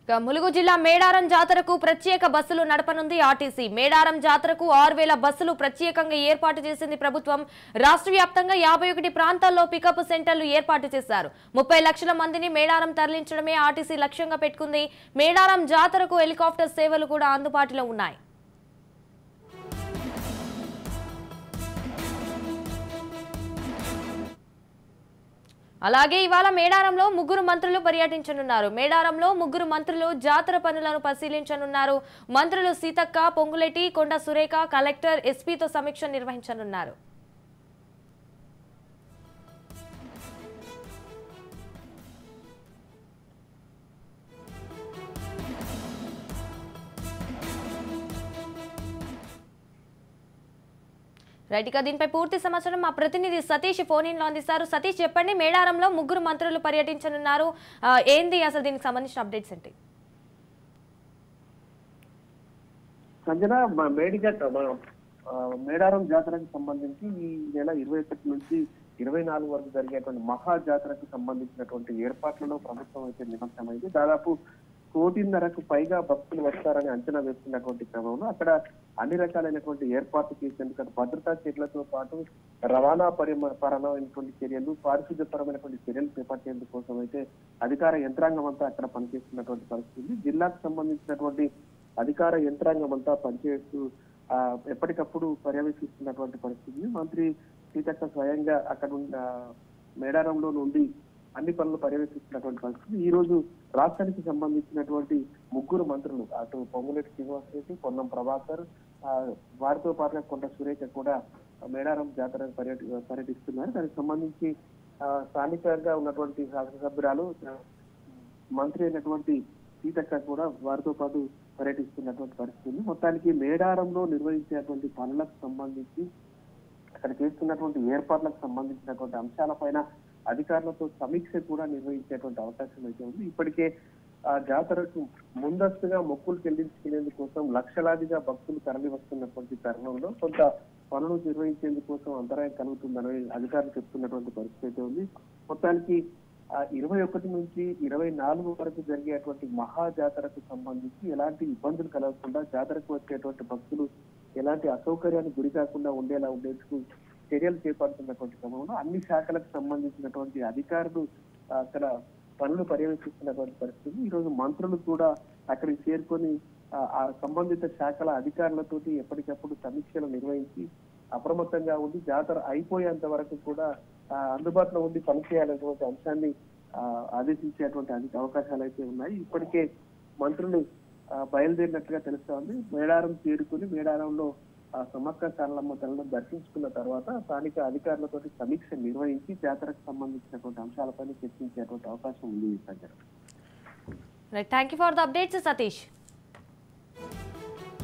ములుగు జిల్లా మేడారం జాతరకు ప్రత్యేక బస్సులు నడపనుంది ఆర్టీసీ. మేడారం జాతరకు 6000 బస్సులు ప్రత్యేకంగా ఏర్పాటు చేసింది ప్రభుత్వం. రాష్ట్ర వ్యాప్తంగా 51 ప్రాంతాల్లో పికప్ సెంటర్లు ఏర్పాటు చేశారు. 30 లక్షల మందిని మేడారం తరలించడమే ఆర్టీసీ లక్ష్యంగా పెట్టుకుంది. మేడారం జాతరకు హెలికాప్టర్ సేవలు కూడా అందుబాటులో ఉన్నాయి. అలాగే ఇవాళ మేడారంలో 3 మంత్రులు పర్యటించనున్నారు. మేడారంలో 3 మంత్రులు జాతర పనులను పరిశీలించనున్నారు. మంత్రులు సీతక్క, పొంగులేటి, కొండ సురేఖ, కలెక్టర్, ఎస్పీతో సమీక్ష నిర్వహించనున్నారు. రైట్, ఇక దీనిపై పూర్తి సమాచారం మా ప్రతినిధి సతీష్ ఫోన్ ఇన్ లో అందిస్తారు. సతీష్, చెప్పండి, మేడారంలో 3 మంత్రులు పర్యటించనున్నారు. ఏంది అసలు దీనికి సంబంధించిన అప్డేట్స్ ఏంటి? సంజన, మేడారం జాతరకు సంబంధించి ఈ నెల 21 నుంచి 24 వరకు జరిగేటువంటి మహా జాతరకు సంబంధించినటువంటి ఏర్పాట్లలో ప్రభుత్వం అయితే నిమగ్నమైంది. దాదాపు 1.5 పైగా భక్తులు వస్తారని అంచనా వేస్తున్నటువంటి క్రమంలో అక్కడ అన్ని రకాలైనటువంటి ఏర్పాట్లు చేసేందుకు భద్రతా చర్యలతో పాటు రవాణా పరమైనటువంటి చర్యలు, పారిశుద్ధ్యపరమైనటువంటి చర్యలు చేపట్టేందుకు కోసం అయితే అధికార యంత్రాంగం అంతా అక్కడ పనిచేస్తున్నటువంటి పరిస్థితి. జిల్లాకు సంబంధించినటువంటి అధికార యంత్రాంగం అంతా పనిచేస్తూ ఎప్పటికప్పుడు పర్యవేక్షిస్తున్నటువంటి పరిస్థితి. మంత్రి సీతక్క స్వయంగా అక్కడ మేడారంలో నుండి అన్ని పనులు పర్యవేక్షిస్తున్నటువంటి పరిస్థితి. ఈ రోజు రాష్ట్రానికి సంబంధించినటువంటి 3 మంత్రులు, అటు పొంగులేటి శ్రీనివాసరెడ్డి, పొన్నం ప్రభాకర్, వారితో పాటుగా కొండ సురేఖ కూడా మేడారం జాతర పర్యటిస్తున్నారు. దానికి సంబంధించి స్థానికంగా ఉన్నటువంటి శాసనసభ్యురాలు మంత్రి అయినటువంటి సీతక్క కూడా వారితో పాటు పర్యటిస్తున్నటువంటి పరిస్థితి. మొత్తానికి మేడారంలో నిర్వహించేటువంటి పనులకు సంబంధించి అక్కడ చేస్తున్నటువంటి ఏర్పాట్లకు సంబంధించినటువంటి అంశాలపైన అధికారులతో సమీక్ష కూడా నిర్వహించేటువంటి అవకాశం అయితే ఉంది. ఇప్పటికే ఆ జాతరకు ముందస్తుగా మొక్కులు చెల్లించుకునేందుకు కోసం లక్షలాదిగా భక్తులు తరలి వస్తున్నటువంటి తరుణంలో కొంత పనులు నిర్వహించేందుకు కోసం అంతరాయం కలుగుతుందని అధికారులు చెప్తున్నటువంటి పరిస్థితి ఉంది. మొత్తానికి 21 నుంచి 24 వరకు జరిగేటువంటి మహా జాతరకు సంబంధించి ఎలాంటి ఇబ్బందులు కలగకుండా, జాతరకు వచ్చేటువంటి భక్తులు ఎలాంటి అసౌకర్యానికి గురి కాకుండా ఉండేందుకు చర్యలు చేపడుతున్నటువంటి క్రమంలో అన్ని శాఖలకు సంబంధించినటువంటి అధికారులు అక్కడ పనులు పర్యవేక్షిస్తున్నటువంటి పరిస్థితి. ఈ రోజు మంత్రులు కూడా అక్కడికి చేరుకొని ఆ సంబంధిత శాఖల అధికారులతోటి ఎప్పటికప్పుడు సమీక్షలు నిర్వహించి అప్రమత్తంగా ఉండి జాతర అయిపోయేంత వరకు కూడా అందుబాటులో ఉండి పనిచేయాలనేటువంటి అంశాన్ని ఆదేశించేటువంటి అవకాశాలు అయితే ఉన్నాయి. ఇప్పటికే మంత్రులు బయలుదేరినట్టుగా తెలుస్తా ఉంది. మేడారం చేరుకుని మేడారంలో సమ్మక్క సారలమ్మ తల్లిని దర్శించుకున్న తర్వాత స్థానిక అధికారులతో సమీక్ష నిర్వహించి జాతరకు సంబంధించినటువంటి అంశాలపైన చర్చించేటువంటి అవకాశం ఉంది. Thank you for the updates Satish.